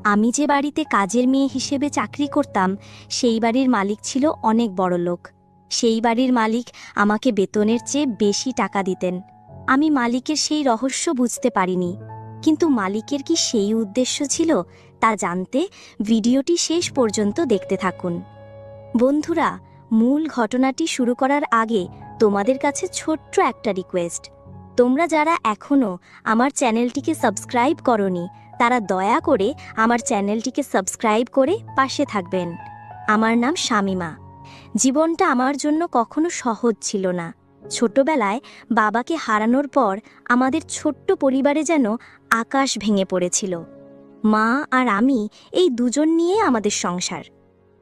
আমি যে বাড়িতে কাজের মেয়ে হিসেবে চাকরি করতাম সেই বাড়ির মালিক ছিল অনেক বড়লোক। সেই বাড়ির মালিক আমাকে বেতনের চেয়ে বেশি টাকা দিতেন। আমি মালিকের সেই রহস্য বুঝতে পারিনি, কিন্তু মালিকের কি সেই উদ্দেশ্য ছিল তা জানতে ভিডিওটি শেষ পর্যন্ত দেখতে থাকুন। বন্ধুরা, মূল ঘটনাটি শুরু করার আগে তোমাদের কাছে ছোট্ট একটা রিকোয়েস্ট। তোমরা যারা এখনও আমার চ্যানেলটিকে সাবস্ক্রাইব করনি তারা দয়া করে আমার চ্যানেলটিকে সাবস্ক্রাইব করে পাশে থাকবেন। আমার নাম শামিমা। জীবনটা আমার জন্য কখনো সহজ ছিল না। ছোটবেলায় বাবাকে হারানোর পর আমাদের ছোট্ট পরিবারে যেন আকাশ ভেঙে পড়েছিল। মা আর আমি এই দুজন নিয়ে আমাদের সংসার।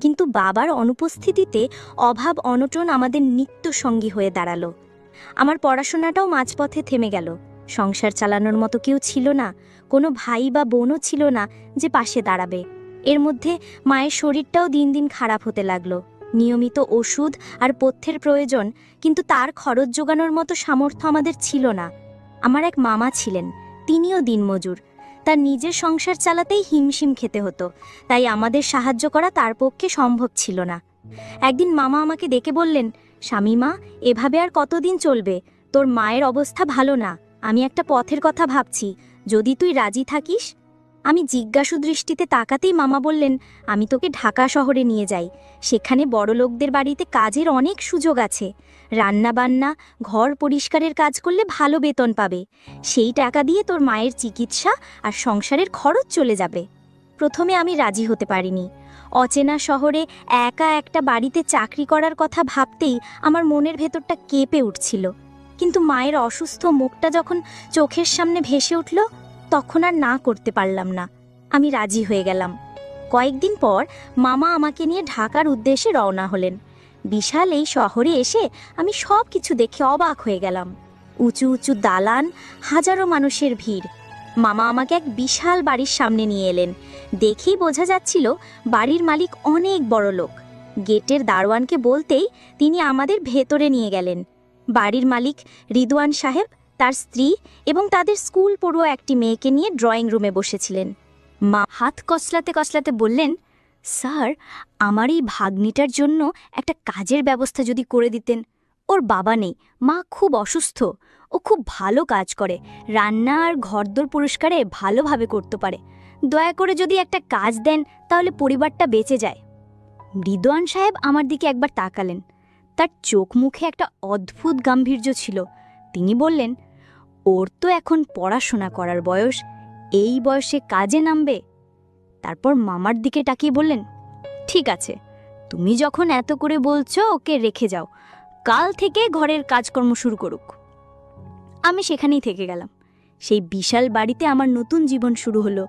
কিন্তু বাবার অনুপস্থিতিতে অভাব অনটন আমাদের নিত্য সঙ্গী হয়ে দাঁড়ালো। আমার পড়াশোনাটাও মাঝপথে থেমে গেল। সংসার চালানোর মতো কেউ ছিল না, কোনো ভাই বা বোনও ছিল না যে পাশে দাঁড়াবে। এর মধ্যে মায়ের শরীরটাও দিন দিন খারাপ হতে লাগলো। নিয়মিত ওষুধ আর পথ্যের প্রয়োজন, কিন্তু তার খরচ জোগানোর মতো সামর্থ্য আমাদের ছিল না। আমার এক মামা ছিলেন, তিনিও দিনমজুর। তার নিজের সংসার চালাতেই হিমশিম খেতে হতো, তাই আমাদের সাহায্য করা তার পক্ষে সম্ভব ছিল না। একদিন মামা আমাকে ডেকে বললেন, শামিমা, এভাবে আর কতদিন চলবে? তোর মায়ের অবস্থা ভালো না। আমি একটা পথের কথা ভাবছি, যদি তুই রাজি থাকিস। আমি জিজ্ঞাসু দৃষ্টিতে তাকাতেই মামা বললেন, আমি তোকে ঢাকা শহরে নিয়ে যাই। সেখানে বড়লোকদের বাড়িতে কাজের অনেক সুযোগ আছে। রান্না বান্না, ঘর পরিষ্কারের কাজ করলে ভালো বেতন পাবে। সেই টাকা দিয়ে তোর মায়ের চিকিৎসা আর সংসারের খরচ চলে যাবে। প্রথমে আমি রাজি হতে পারিনি। অচেনা শহরে একা একটা বাড়িতে চাকরি করার কথা ভাবতেই আমার মনের ভেতরটা কেঁপে উঠছিল। কিন্তু মায়ের অসুস্থ মুখটা যখন চোখের সামনে ভেসে উঠল, তখন আর না করতে পারলাম না। আমি রাজি হয়ে গেলাম। কয়েকদিন পর মামা আমাকে নিয়ে ঢাকার উদ্দেশ্যে রওনা হলেন। বিশাল এই শহরে এসে আমি সব কিছু দেখে অবাক হয়ে গেলাম। উঁচু উঁচু দালান, হাজারো মানুষের ভিড়। মামা আমাকে এক বিশাল বাড়ির সামনে নিয়ে এলেন। দেখেই বোঝা যাচ্ছিল বাড়ির মালিক অনেক বড় লোক। গেটের দারোয়ানকে বলতেই তিনি আমাদের ভেতরে নিয়ে গেলেন। বাড়ির মালিক রিদওয়ান সাহেব, তার স্ত্রী এবং তাদের স্কুল পড়ুয়া একটি মেয়েকে নিয়ে ড্রয়িং রুমে বসেছিলেন। মা হাত কসলাতে কসলাতে বললেন, স্যার, আমার এই ভাগ্নিটার জন্য একটা কাজের ব্যবস্থা যদি করে দিতেন। ওর বাবা নেই, মা খুব অসুস্থ। ও খুব ভালো কাজ করে, রান্না আর ঘরদোর পরিষ্কারে ভালোভাবে করতে পারে। দয়া করে যদি একটা কাজ দেন তাহলে পরিবারটা বেঁচে যায়। রিদওয়ান সাহেব আমার দিকে একবার তাকালেন। তার চোখ মুখে একটা অদ্ভুত গাম্ভীর্য ছিল। তিনি বললেন, ওর তো এখন পড়াশোনা করার বয়স, এই বয়সে কাজে নামবে? তারপর মামার দিকে তাকিয়ে বললেন, ঠিক আছে, তুমি যখন এত করে বলছো ওকে রেখে যাও। কাল থেকে ঘরের কাজকর্ম শুরু করুক। আমি সেখানেই থেকে গেলাম। সেই বিশাল বাড়িতে আমার নতুন জীবন শুরু হলো।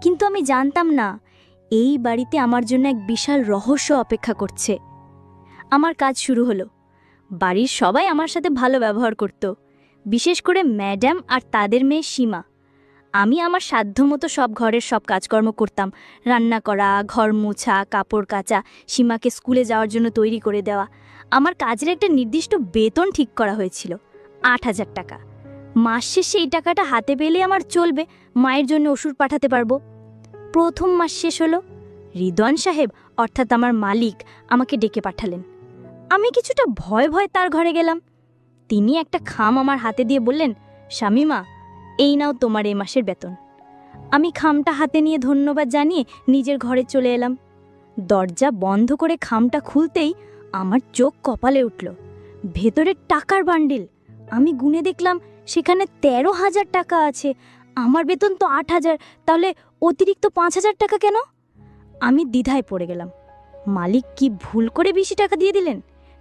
কিন্তু আমি জানতাম না এই বাড়িতে আমার জন্য এক বিশাল রহস্য অপেক্ষা করছে। আমার কাজ শুরু হলো। বাড়ির সবাই আমার সাথে ভালো ব্যবহার করত, বিশেষ করে ম্যাডাম আর তাদের মেয়ে সীমা। আমি আমার সাধ্যমতো সব ঘরের সব কাজকর্ম করতাম। রান্না করা, ঘর মোছা, কাপড় কাচা, সীমাকে স্কুলে যাওয়ার জন্য তৈরি করে দেওয়া। আমার কাজের একটা নির্দিষ্ট বেতন ঠিক করা হয়েছিল, ৮,০০০ টাকা। মাস শেষে এই টাকাটা হাতে পেলে আমার চলবে, মায়ের জন্য ওষুধ পাঠাতে পারবো। প্রথম মাস শেষ হলো। রিদওয়ান সাহেব অর্থাৎ আমার মালিক আমাকে ডেকে পাঠালেন। আমি কিছুটা ভয় ভয় তার ঘরে গেলাম। তিনি একটা খাম আমার হাতে দিয়ে বললেন, শামিমা, এই নাও তোমার এই মাসের বেতন। আমি খামটা হাতে নিয়ে ধন্যবাদ জানিয়ে নিজের ঘরে চলে এলাম। দরজা বন্ধ করে খামটা খুলতেই আমার চোখ কপালে উঠল। ভেতরে টাকার বান্ডিল। আমি গুনে দেখলাম সেখানে ১৩,০০০ টাকা আছে। আমার বেতন তো ৮,০০০, তাহলে অতিরিক্ত ৫,০০০ টাকা কেন? আমি দ্বিধায় পড়ে গেলাম। মালিক কি ভুল করে বেশি টাকা দিয়ে দিলেন,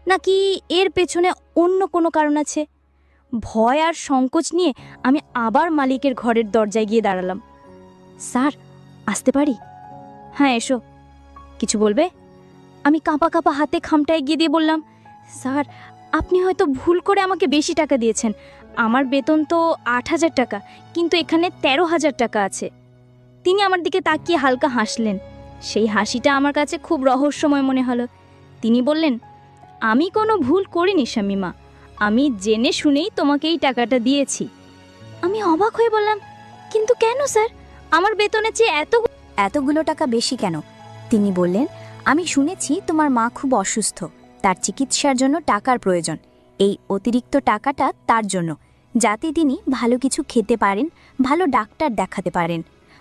নাকি এর পেছনে অন্য কোনো কারণ আছে? ভয় আর সংকোচ নিয়ে আমি আবার মালিকের ঘরের দরজায় গিয়ে দাঁড়ালাম। স্যার, আসতে পারি? হ্যাঁ, এসো। কিছু বলবে? আমি কাঁপা কাঁপা হাতে খামটা এগিয়ে দিয়ে বললাম, স্যার, আপনি হয়তো ভুল করে আমাকে বেশি টাকা দিয়েছেন। আমার বেতন তো ৮,০০০ টাকা, কিন্তু এখানে ১৩,০০০ টাকা আছে। তিনি আমার দিকে তাকিয়ে হালকা হাসলেন। সেই হাসিটা আমার কাছে খুব রহস্যময় মনে হলো। তিনি বললেন, আমি কোনো ভুল করিনি শামিমা, আমি জেনে শুনেই তোমাকে এই টাকাটা দিয়েছি। আমি অবাক হয়ে বললাম, কিন্তু কেন স্যার? আমার বেতনের চেয়ে এত এতগুলো টাকা বেশি কেন? তিনি বললেন, আমি শুনেছি তোমার মা খুব অসুস্থ, তার চিকিৎসার জন্য টাকার প্রয়োজন। এই অতিরিক্ত টাকাটা তার জন্য, যাতে তিনি ভালো কিছু খেতে পারেন, ভালো ডাক্তার দেখাতে পারেন।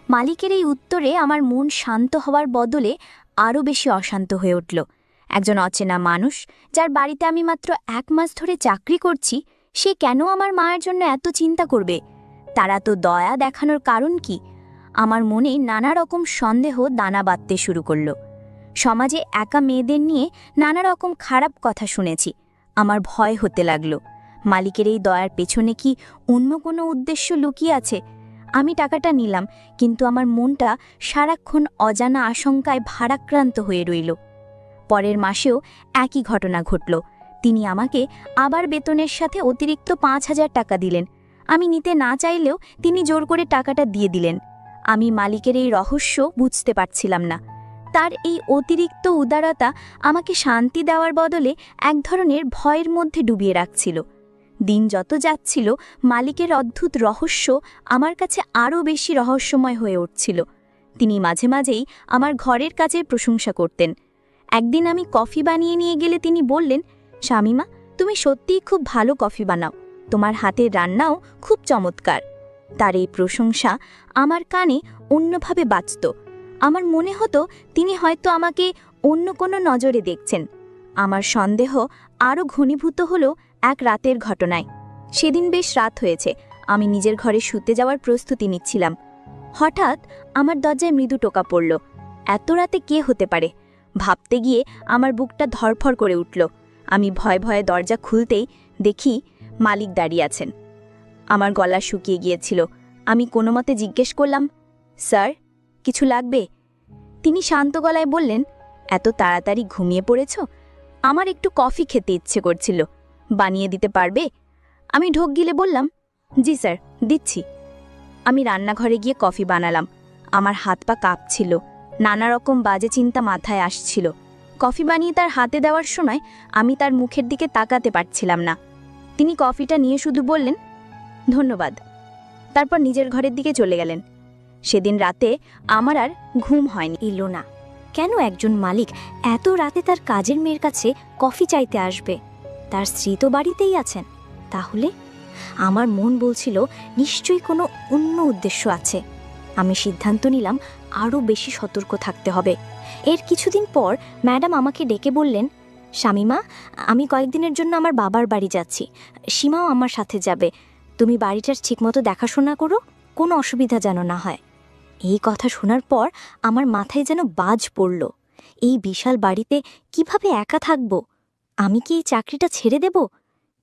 মালিকের এই উত্তরে আমার মন শান্ত হওয়ার বদলে আরও বেশি অশান্ত হয়ে উঠল। একজন অচেনা মানুষ, যার বাড়িতে আমি মাত্র 1 মাস ধরে চাকরি করছি, সে কেন আমার মায়ের জন্য এত চিন্তা করবে? তারা তো দয়া দেখানোর কারণ কি? আমার মনে নানা রকম সন্দেহ দানা বাঁধতে শুরু করল। সমাজে একা মেয়েদের নিয়ে নানা রকম খারাপ কথা শুনেছি। আমার ভয় হতে লাগল। মালিকের এই দয়ার পেছনে কি অন্য কোনো উদ্দেশ্য লুকিয়ে আছে? আমি টাকাটা নিলাম, কিন্তু আমার মনটা সারাক্ষণ অজানা আশঙ্কায় ভারাক্রান্ত হয়ে রইল। পরের মাসেও একই ঘটনা ঘটল। তিনি আমাকে আবার বেতনের সাথে অতিরিক্ত 5,000 টাকা দিলেন। আমি নিতে না চাইলেও তিনি জোর করে টাকাটা দিয়ে দিলেন। আমি মালিকের এই রহস্য বুঝতে পারছিলাম না। তার এই অতিরিক্ত উদারতা আমাকে শান্তি দেওয়ার বদলে এক ধরনের ভয়ের মধ্যে ডুবিয়ে রাখছিল। দিন যত যাচ্ছিল, মালিকের অদ্ভুত রহস্য আমার কাছে আরও বেশি রহস্যময় হয়ে উঠছিল। তিনি মাঝে মাঝেই আমার ঘরের কাজের প্রশংসা করতেন। একদিন আমি কফি বানিয়ে নিয়ে গেলে তিনি বললেন, শামিমা, তুমি সত্যিই খুব ভালো কফি বানাও, তোমার হাতের রান্নাও খুব চমৎকার। তার এই প্রশংসা আমার কানে অন্যভাবে বাজত। আমার মনে হতো তিনি হয়তো আমাকে অন্য কোনো নজরে দেখছেন। আমার সন্দেহ আরও ঘনীভূত হলো এক রাতের ঘটনায়। সেদিন বেশ রাত হয়েছে, আমি নিজের ঘরে শুতে যাওয়ার প্রস্তুতি নিচ্ছিলাম। হঠাৎ আমার দরজায় মৃদু টোকা পড়ল। এত রাতে কে হতে পারে ভাবতে গিয়ে আমার বুকটা ধরফর করে উঠল। আমি ভয়ে ভয়ে দরজা খুলতেই দেখি মালিক দাঁড়িয়ে আছেন। আমার গলা শুকিয়ে গিয়েছিল। আমি কোনো মতে জিজ্ঞেস করলাম, স্যার, কিছু লাগবে? তিনি শান্ত গলায় বললেন, এত তাড়াতাড়ি ঘুমিয়ে পড়েছ? আমার একটু কফি খেতে ইচ্ছে করছিল, বানিয়ে দিতে পারবে? আমি ঢোক গিলে বললাম, জি স্যার, দিচ্ছি। আমি রান্নাঘরে গিয়ে কফি বানালাম। আমার হাত পা কাঁপছিল, নানা রকম বাজে চিন্তা মাথায় আসছিল। কফি বানিয়ে তার হাতে দেওয়ার সময় আমি তার মুখের দিকে তাকাতে পারছিলাম না। তিনি কফিটা নিয়ে শুধু বললেন, ধন্যবাদ। তারপর নিজের ঘরের দিকে চলে গেলেন। সেদিন রাতে আমার আর ঘুম হয়নি। এলো না কেন একজন মালিক এত রাতে তার কাজের মেয়ের কাছে কফি চাইতে আসবে? তার স্ত্রী তো বাড়িতেই আছেন। তাহলে আমার মন বলছিল নিশ্চয়ই কোনো অন্য উদ্দেশ্য আছে। আমি সিদ্ধান্ত নিলাম আরও বেশি সতর্ক থাকতে হবে। এর কিছুদিন পর ম্যাডাম আমাকে ডেকে বললেন, শামিমা, আমি কয়েকদিনের জন্য আমার বাবার বাড়ি যাচ্ছি, সীমাও আমার সাথে যাবে। তুমি বাড়িটার ঠিকমতো দেখাশোনা করো, কোনো অসুবিধা যেন না হয়। এই কথা শোনার পর আমার মাথায় যেন বাজ পড়ল। এই বিশাল বাড়িতে কিভাবে একা থাকব? আমি কি এই চাকরিটা ছেড়ে দেব?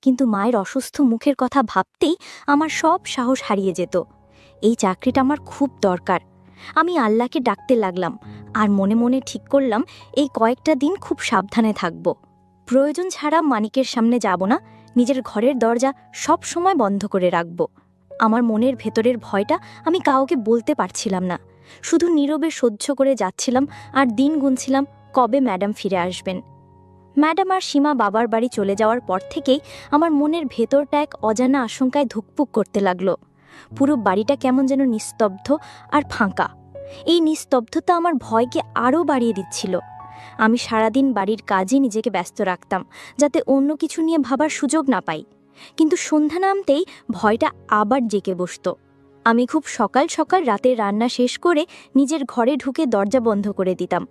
কিন্তু মায়ের অসুস্থ মুখের কথা ভাবতেই আমার সব সাহস হারিয়ে যেত। এই চাকরিটা আমার খুব দরকার। আমি আল্লাহকে ডাকতে লাগলাম আর মনে মনে ঠিক করলাম এই কয়েকটা দিন খুব সাবধানে থাকব। প্রয়োজন ছাড়া মানিকের সামনে যাব না, নিজের ঘরের দরজা সব সময় বন্ধ করে রাখব। আমার মনের ভেতরের ভয়টা আমি কাউকে বলতে পারছিলাম না। শুধু নীরবে সহ্য করে যাচ্ছিলাম আর দিন গুনছিলাম কবে ম্যাডাম ফিরে আসবেন। ম্যাডাম আর সীমা বাবার বাড়ি চলে যাওয়ার পর থেকেই আমার মনের ভেতরটা এক অজানা আশঙ্কায় ধুকপুক করতে লাগলো। পুরো বাড়িটা কেমন যেন নিস্তব্ধ আর ফাঁকা। এই নিস্তব্ধতা আমার ভয়কে আরও বাড়িয়ে দিচ্ছিল। আমি সারাদিন বাড়ির কাজে নিজেকে ব্যস্ত রাখতাম, যাতে অন্য কিছু নিয়ে ভাবার সুযোগ না পাই। কিন্তু সন্ধ্যা নামতেই ভয়টা আবার জেগে বসত। আমি খুব সকাল সকাল রাতের রান্না শেষ করে নিজের ঘরে ঢুকে দরজা বন্ধ করে দিতাম।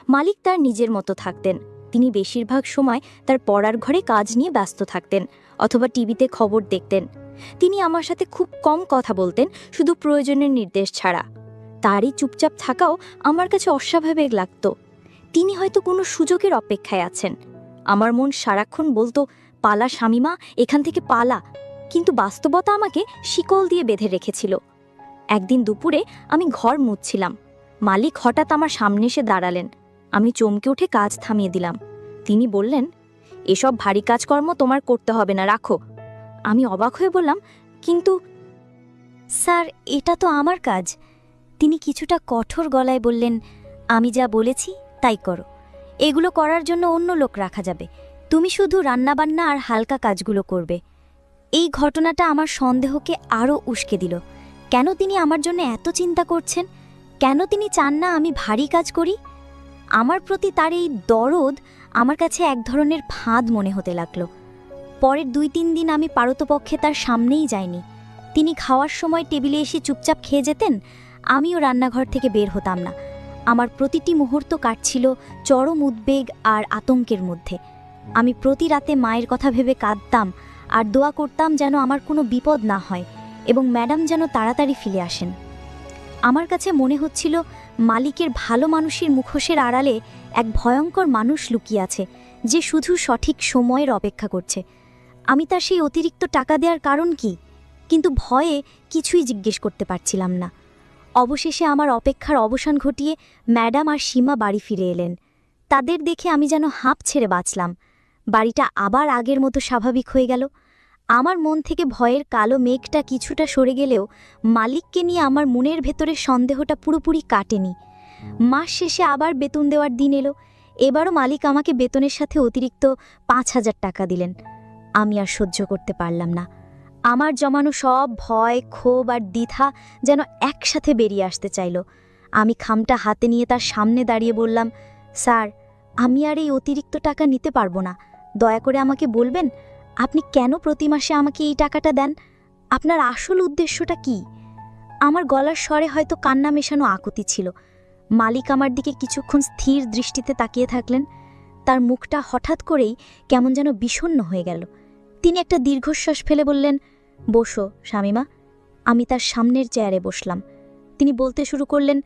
মালিক তার নিজের মতো থাকতেন। তিনি বেশিরভাগ সময় তার পড়ার ঘরে কাজ নিয়ে ব্যস্ত থাকতেন অথবা টিভিতে খবর দেখতেন। তিনি আমার সাথে খুব কম কথা বলতেন, শুধু প্রয়োজনের নির্দেশ ছাড়া। তারই চুপচাপ থাকাও আমার কাছে অস্বাভাবিক লাগত। তিনি হয়তো কোনো সুযোগের অপেক্ষায় আছেন। আমার মন সারাক্ষণ বলতো, পালা শামিমা, এখান থেকে পালা। কিন্তু বাস্তবতা আমাকে শিকল দিয়ে বেঁধে রেখেছিল। একদিন দুপুরে আমি ঘর মুছছিলাম। মালিক হঠাৎ আমার সামনে এসে দাঁড়ালেন। আমি চমকে উঠে কাজ থামিয়ে দিলাম। তিনি বললেন, এসব ভারী কাজকর্ম তোমার করতে হবে না, রাখো। আমি অবাক হয়ে বললাম, কিন্তু স্যার, এটা তো আমার কাজ। তিনি কিছুটা কঠোর গলায় বললেন, আমি যা বলেছি তাই করো। এগুলো করার জন্য অন্য লোক রাখা যাবে, তুমি শুধু রান্নাবান্না আর হালকা কাজগুলো করবে। এই ঘটনাটা আমার সন্দেহকে আরও উস্কে দিল। কেন তিনি আমার জন্য এত চিন্তা করছেন? কেন তিনি চান না আমি ভারী কাজ করি? আমার প্রতি তার এই দরদ আমার কাছে এক ধরনের ফাঁদ মনে হতে লাগলো। পরের 2-3 দিন আমি পারতপক্ষে তার সামনেই যাইনি। তিনি খাওয়ার সময় টেবিলে এসে চুপচাপ খেয়ে যেতেন, আমিও রান্নাঘর থেকে বের হতাম না। আমার প্রতিটি মুহূর্ত কাটছিল চরম উদ্বেগ আর আতঙ্কের মধ্যে। আমি প্রতি রাতে মায়ের কথা ভেবে কাঁদতাম আর দোয়া করতাম যেন আমার কোনো বিপদ না হয় এবং ম্যাডাম যেন তাড়াতাড়ি ফিরে আসেন। আমার কাছে মনে হচ্ছিল মালিকের ভালো মানুষের মুখোশের আড়ালে এক ভয়ঙ্কর মানুষ লুকিয়ে আছে, যে শুধু সঠিক সময়ের অপেক্ষা করছে। আমি তার সেই অতিরিক্ত টাকা দেওয়ার কারণ কি? কিন্তু ভয়ে কিছুই জিজ্ঞেস করতে পারছিলাম না। অবশেষে আমার অপেক্ষার অবসান ঘটিয়ে ম্যাডাম আর সীমা বাড়ি ফিরে এলেন। তাদের দেখে আমি যেন হাঁপ ছেড়ে বাঁচলাম। বাড়িটা আবার আগের মতো স্বাভাবিক হয়ে গেল। আমার মন থেকে ভয়ের কালো মেঘটা কিছুটা সরে গেলেও মালিককে নিয়ে আমার মনের ভেতরে সন্দেহটা পুরোপুরি কাটেনি। মাস শেষে আবার বেতন দেওয়ার দিন এলো। এবারও মালিক আমাকে বেতনের সাথে অতিরিক্ত 5,000 টাকা দিলেন। আমি আর সহ্য করতে পারলাম না। আমার জমানো সব ভয়, ক্ষোভ আর দ্বিধা যেন একসাথে বেরিয়ে আসতে চাইল। আমি খামটা হাতে নিয়ে তার সামনে দাঁড়িয়ে বললাম, স্যার, আমি আর এই অতিরিক্ত টাকা নিতে পারবো না। দয়া করে আমাকে বলবেন, আপনি কেন প্রতি মাসে আমাকে এই টাকাটা দেন? আপনার আসল উদ্দেশ্যটা কি? আমার গলার স্বরে হয়তো কান্না মেশানো আকুতি ছিল। মালিক আমার দিকে কিছুক্ষণ স্থির দৃষ্টিতে তাকিয়ে থাকলেন। তার মুখটা হঠাৎ করেই কেমন যেন বিষণ্ণ হয়ে গেল। তিনি একটা দীর্ঘশ্বাস ফেলে বললেন, বসো শামিমা। আমি তার সামনের চেয়ারে বসলাম। তিনি বলতে শুরু করলেন,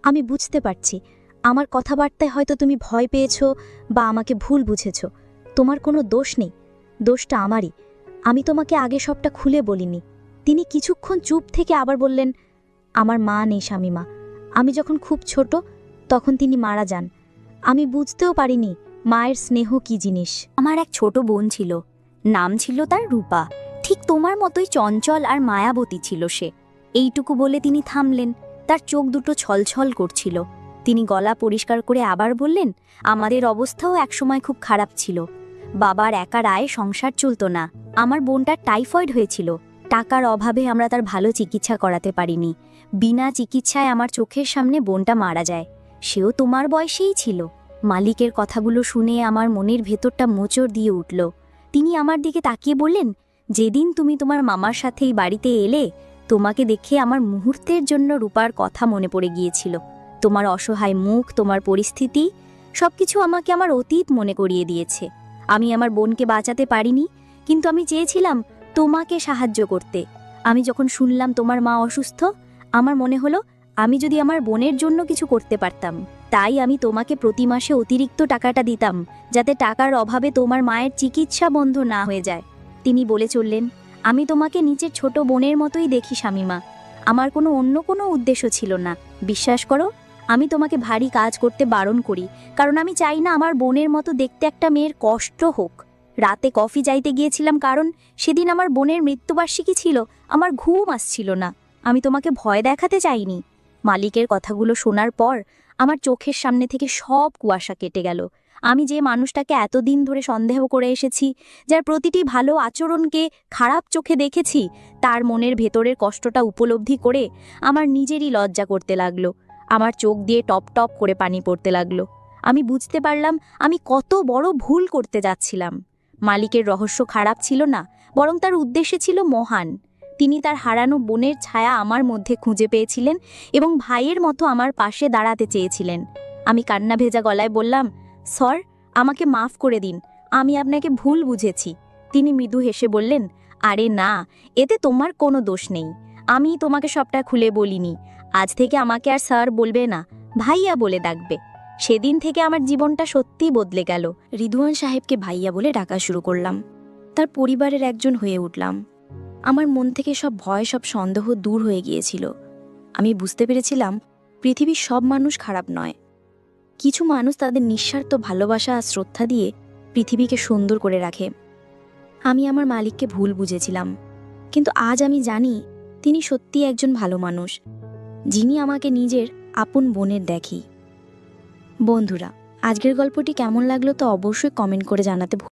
আমি বুঝতে পারছি আমার কথাবার্তায় হয়তো তুমি ভয় পেয়েছ বা আমাকে ভুল বুঝেছ। তোমার কোনো দোষ নেই, দোষটা আমারই। আমি তোমাকে আগে সবটা খুলে বলিনি। তিনি কিছুক্ষণ চুপ থেকে আবার বললেন, আমার মা নেই শামিমা। আমি যখন খুব ছোট তখন তিনি মারা যান। আমি বুঝতেও পারিনি মায়ের স্নেহ কি জিনিস। আমার এক ছোট বোন ছিল, নাম ছিল তার রূপা। ঠিক তোমার মতোই চঞ্চল আর মায়াবতী ছিল সে। এইটুকু বলে তিনি থামলেন। তার চোখ দুটো ছলছল করছিল। তিনি গলা পরিষ্কার করে আবার বললেন, আমাদের অবস্থাও একসময় খুব খারাপ ছিল। বাবার একার আয়ে সংসার চলত না। আমার বোনটার টাইফয়েড হয়েছিল। টাকার অভাবে আমরা তার ভালো চিকিৎসা করাতে পারিনি। বিনা চিকিৎসায় আমার চোখের সামনে বোনটা মারা যায়। সেও তোমার বয়সেই ছিল। মালিকের কথাগুলো শুনে আমার মনের ভেতরটা মোচড় দিয়ে উঠল। তিনি আমার দিকে তাকিয়ে বললেন, যেদিন তুমি তোমার মামার সাথে এই বাড়িতে এলে, তোমাকে দেখে আমার মুহূর্তের জন্য রূপার কথা মনে পড়ে গিয়েছিল। তোমার অসহায় মুখ, তোমার পরিস্থিতি সবকিছু আমাকে আমার অতীত মনে করিয়ে দিয়েছে। আমি আমার বোনকে বাঁচাতে পারিনি, কিন্তু আমি চেয়েছিলাম তোমাকে সাহায্য করতে। আমি যখন শুনলাম তোমার মা অসুস্থ, আমার মনে হলো আমি যদি আমার বোনের জন্য কিছু করতে পারতাম। তাই আমি তোমাকে প্রতি মাসে অতিরিক্ত টাকাটা দিতাম, যাতে টাকার অভাবে তোমার মায়ের চিকিৎসা বন্ধ না হয়ে যায়। তিনি বলে চললেন, আমি তোমাকে নিচের ছোট বোনের মতোই দেখি শামিমা। আমার অন্য কোনো উদ্দেশ্য ছিল না। বিশ্বাস করো, আমি তোমাকে ভারী কাজ করতে বারণ করি, কারণ আমি চাই না আমার বোনের মতো দেখতে একটা মেয়ের কষ্ট হোক। রাতে কফি চাইতে গিয়েছিলাম কারণ সেদিন আমার বোনের মৃত্যুবার্ষিকী ছিল। আমার ঘুম আসছিল না। আমি তোমাকে ভয় দেখাতে চাইনি। মালিকের কথাগুলো শোনার পর আমার চোখের সামনে থেকে সব কুয়াশা কেটে গেল। আমি যে মানুষটাকে এতদিন ধরে সন্দেহ করে এসেছি, যার প্রতিটি ভালো আচরণকে খারাপ চোখে দেখেছি, তার মনের ভেতরের কষ্টটা উপলব্ধি করে আমার নিজেরই লজ্জা করতে লাগলো। আমার চোখ দিয়ে টপ টপ করে পানি পড়তে লাগলো। আমি বুঝতে পারলাম আমি কত বড় ভুল করতে যাচ্ছিলাম। মালিকের রহস্য খারাপ ছিল না, বরং তার উদ্দেশ্য ছিল মহান। তিনি তার হারানো বোনের ছায়া আমার মধ্যে খুঁজে পেয়েছিলেন এবং ভাইয়ের মতো আমার পাশে দাঁড়াতে চেয়েছিলেন। আমি কান্না ভেজা গলায় বললাম, স্যার, আমাকে মাফ করে দিন, আমি আপনাকে ভুল বুঝেছি। তিনি মৃদু হেসে বললেন, আরে না, এতে তোমার কোনো দোষ নেই। আমি তোমাকে সবটা খুলে বলিনি। আজ থেকে আমাকে আর স্যার বলবে না, ভাইয়া বলে ডাকবে। সেদিন থেকে আমার জীবনটা সত্যিই বদলে গেল। রিদওয়ান সাহেবকে ভাইয়া বলে ডাকা শুরু করলাম। তার পরিবারের একজন হয়ে উঠলাম। আমার মন থেকে সব ভয়, সব সন্দেহ দূর হয়ে গিয়েছিল। আমি বুঝতে পেরেছিলাম পৃথিবীর সব মানুষ খারাপ নয়। কিছু মানুষ তাদের নিঃস্বার্থ ভালোবাসা আর শ্রদ্ধা দিয়ে পৃথিবীকে সুন্দর করে রাখে। আমি আমার মালিককে ভুল বুঝেছিলাম, কিন্তু আজ আমি জানি তিনি সত্যিই একজন ভালো মানুষ, যিনি আমাকে নিজের আপন বোনের দেখি। বন্ধুরা, আজকের গল্পটি কেমন লাগলো তো অবশ্যই কমেন্ট করে জানাতে ভুলবেন না।